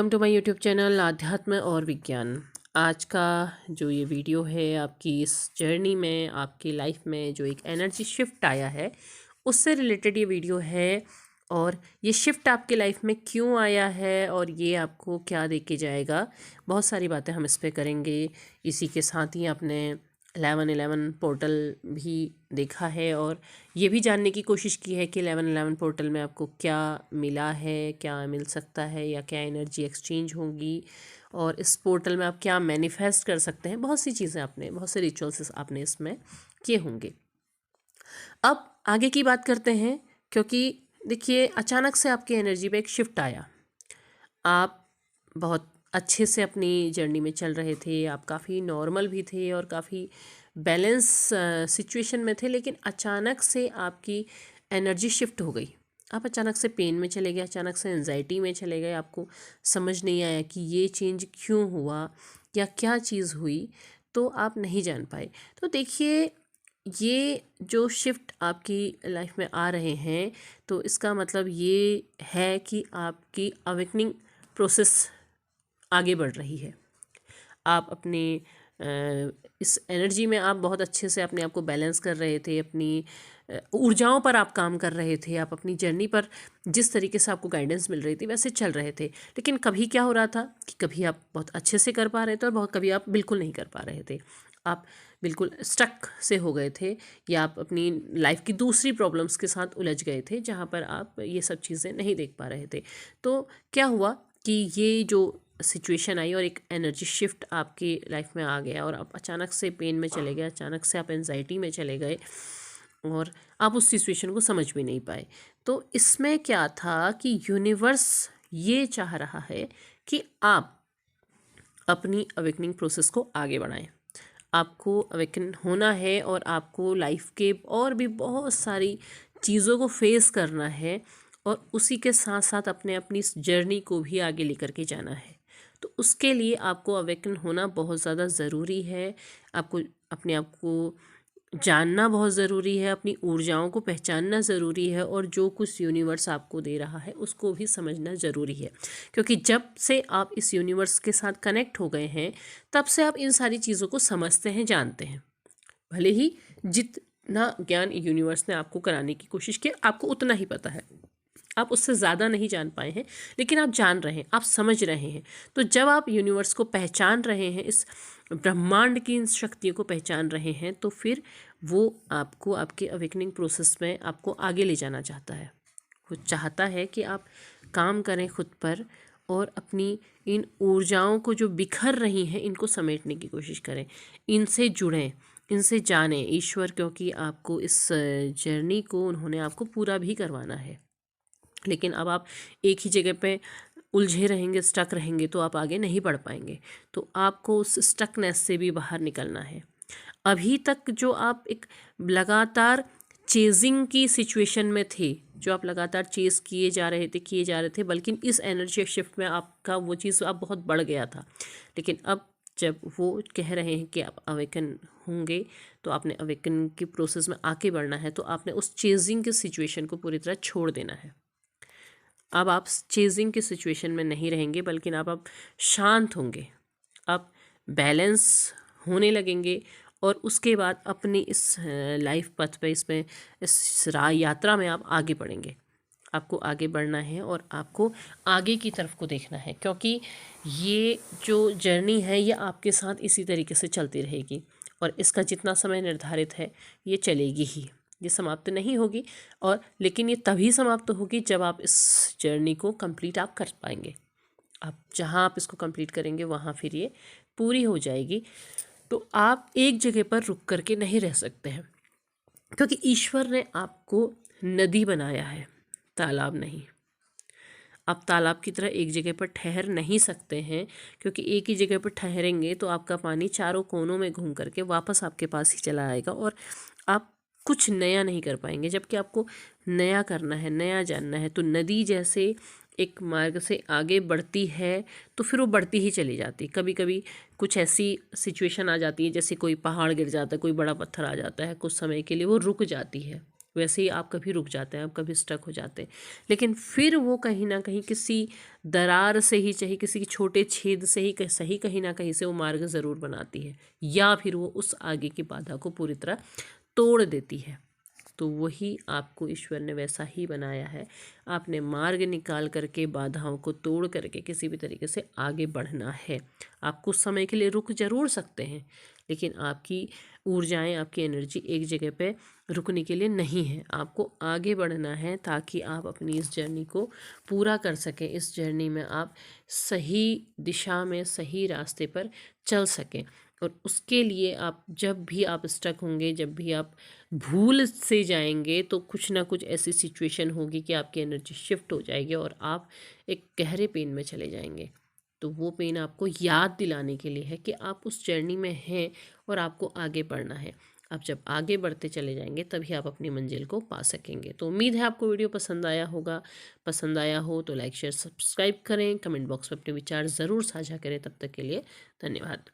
Welcome to my YouTube channel आध्यात्म और विज्ञान। आज का जो ये वीडियो है आपकी इस जर्नी में, आपकी लाइफ में जो एक एनर्जी शिफ्ट आया है उससे रिलेटेड ये वीडियो है। और ये शिफ्ट आपके लाइफ में क्यों आया है और ये आपको क्या दे के जाएगा, बहुत सारी बातें हम इस पे करेंगे। इसी के साथ ही आपने 1111 पोर्टल भी देखा है और ये भी जानने की कोशिश की है कि 1111 पोर्टल में आपको क्या मिला है, क्या मिल सकता है या क्या एनर्जी एक्सचेंज होगी, और इस पोर्टल में आप क्या मैनिफेस्ट कर सकते हैं। बहुत सी चीज़ें आपने, बहुत से रिचुअल्स आपने इसमें किए होंगे। अब आगे की बात करते हैं, क्योंकि देखिए अचानक से आपकी एनर्जी पे एक शिफ्ट आया। आप बहुत अच्छे से अपनी जर्नी में चल रहे थे, आप काफ़ी नॉर्मल भी थे और काफ़ी बैलेंस सिचुएशन में थे, लेकिन अचानक से आपकी एनर्जी शिफ्ट हो गई। आप अचानक से पेन में चले गए, अचानक से एंजाइटी में चले गए। आपको समझ नहीं आया कि ये चेंज क्यों हुआ या क्या चीज़ हुई, तो आप नहीं जान पाए। तो देखिए ये जो शिफ्ट आपकी लाइफ में आ रहे हैं, तो इसका मतलब ये है कि आपकी अवेकनिंग प्रोसेस आगे बढ़ रही है। आप अपने इस एनर्जी में आप बहुत अच्छे से अपने आप को बैलेंस कर रहे थे, अपनी ऊर्जाओं पर आप काम कर रहे थे, आप अपनी जर्नी पर जिस तरीके से आपको गाइडेंस मिल रही थी वैसे चल रहे थे। लेकिन कभी क्या हो रहा था कि कभी आप बहुत अच्छे से कर पा रहे थे और बहुत कभी आप बिल्कुल नहीं कर पा रहे थे। आप बिल्कुल स्टक से हो गए थे या आप अपनी लाइफ की दूसरी प्रॉब्लम्स के साथ उलझ गए थे, जहाँ पर आप ये सब चीज़ें नहीं देख पा रहे थे। तो क्या हुआ कि ये जो सिचुएशन आई और एक एनर्जी शिफ्ट आपकी लाइफ में आ गया और आप अचानक से पेन में चले गए, अचानक से आप एंजाइटी में चले गए और आप उस सिचुएशन को समझ भी नहीं पाए। तो इसमें क्या था कि यूनिवर्स ये चाह रहा है कि आप अपनी अवेकनिंग प्रोसेस को आगे बढ़ाएं। आपको अवेकन होना है और आपको लाइफ के और भी बहुत सारी चीज़ों को फेस करना है और उसी के साथ साथ अपनी इस जर्नी को भी आगे लेकर के जाना है। तो उसके लिए आपको अवेकन होना बहुत ज़्यादा ज़रूरी है। आपको अपने आप को जानना बहुत ज़रूरी है, अपनी ऊर्जाओं को पहचानना ज़रूरी है और जो कुछ यूनिवर्स आपको दे रहा है उसको भी समझना ज़रूरी है। क्योंकि जब से आप इस यूनिवर्स के साथ कनेक्ट हो गए हैं तब से आप इन सारी चीज़ों को समझते हैं, जानते हैं। भले ही जितना ज्ञान यूनिवर्स ने आपको कराने की कोशिश की आपको उतना ही पता है, आप उससे ज़्यादा नहीं जान पाए हैं, लेकिन आप जान रहे हैं, आप समझ रहे हैं। तो जब आप यूनिवर्स को पहचान रहे हैं, इस ब्रह्मांड की इन शक्तियों को पहचान रहे हैं, तो फिर वो आपको आपके अवेकनिंग प्रोसेस में आपको आगे ले जाना चाहता है। वो चाहता है कि आप काम करें खुद पर और अपनी इन ऊर्जाओं को जो बिखर रही हैं इनको समेटने की कोशिश करें, इनसे जुड़ें, इनसे जानें ईश्वर, क्योंकि आपको इस जर्नी को उन्होंने आपको पूरा भी करवाना है। लेकिन अब आप एक ही जगह पे उलझे रहेंगे, स्टक रहेंगे, तो आप आगे नहीं बढ़ पाएंगे। तो आपको उस स्टकनेस से भी बाहर निकलना है। अभी तक जो आप एक लगातार चेजिंग की सिचुएशन में थे, जो आप लगातार चेज किए जा रहे थे, बल्कि इस एनर्जी शिफ्ट में आपका वो चीज़ अब बहुत बढ़ गया था। लेकिन अब जब वो कह रहे हैं कि आप अवेकन होंगे, तो आपने अवेकन की प्रोसेस में आके बढ़ना है, तो आपने उस चेजिंग की सिचुएशन को पूरी तरह छोड़ देना है। अब आप चेजिंग की सिचुएशन में नहीं रहेंगे, बल्कि अब शांत होंगे, आप बैलेंस होने लगेंगे और उसके बाद अपनी इस लाइफ पथ पे, इसमें इस यात्रा में आप आगे बढ़ेंगे। आपको आगे बढ़ना है और आपको आगे की तरफ को देखना है, क्योंकि ये जो जर्नी है ये आपके साथ इसी तरीके से चलती रहेगी और इसका जितना समय निर्धारित है ये चलेगी ही, ये समाप्त नहीं होगी। और लेकिन ये तभी समाप्त होगी जब आप इस जर्नी को कंप्लीट आप कर पाएंगे। आप जहाँ आप इसको कंप्लीट करेंगे वहाँ फिर ये पूरी हो जाएगी। तो आप एक जगह पर रुक करके नहीं रह सकते हैं, क्योंकि ईश्वर ने आपको नदी बनाया है, तालाब नहीं। आप तालाब की तरह एक जगह पर ठहर नहीं सकते हैं, क्योंकि एक ही जगह पर ठहरेंगे तो आपका पानी चारों कोनों में घूम करके वापस आपके पास ही चला आएगा और आप कुछ नया नहीं कर पाएंगे। जबकि आपको नया करना है, नया जानना है, तो नदी जैसे एक मार्ग से आगे बढ़ती है तो फिर वो बढ़ती ही चली जाती। कभी कभी कुछ ऐसी सिचुएशन आ जाती है, जैसे कोई पहाड़ गिर जाता है, कोई बड़ा पत्थर आ जाता है, कुछ समय के लिए वो रुक जाती है वैसे ही आप कभी रुक जाते हैं, आप कभी स्टक हो जाते हैं, लेकिन फिर वो कहीं ना कहीं किसी दरार से ही, चाहे किसी छोटे छेद से ही सही, कहीं ना कहीं से वो मार्ग ज़रूर बनाती है, या फिर वो उस आगे की बाधा को पूरी तरह तोड़ देती है। तो वही आपको ईश्वर ने वैसा ही बनाया है। आपने मार्ग निकाल करके, बाधाओं को तोड़ करके किसी भी तरीके से आगे बढ़ना है। आप कुछ समय के लिए रुक जरूर सकते हैं, लेकिन आपकी ऊर्जाएं, आपकी एनर्जी एक जगह पे रुकने के लिए नहीं है। आपको आगे बढ़ना है ताकि आप अपनी इस जर्नी को पूरा कर सकें। इस जर्नी में आप सही दिशा में, सही रास्ते पर चल सकें। और उसके लिए आप जब भी आप स्टक होंगे, जब भी आप भूल से जाएंगे, तो कुछ ना कुछ ऐसी सिचुएशन होगी कि आपकी एनर्जी शिफ्ट हो जाएगी और आप एक गहरे पेन में चले जाएंगे। तो वो पेन आपको याद दिलाने के लिए है कि आप उस जर्नी में हैं और आपको आगे बढ़ना है। आप जब आगे बढ़ते चले जाएंगे तभी आप अपनी मंजिल को पा सकेंगे। तो उम्मीद है आपको वीडियो पसंद आया होगा। पसंद आया हो तो लाइक, शेयर, सब्सक्राइब करें। कमेंट बॉक्स में अपने विचार ज़रूर साझा करें। तब तक के लिए धन्यवाद।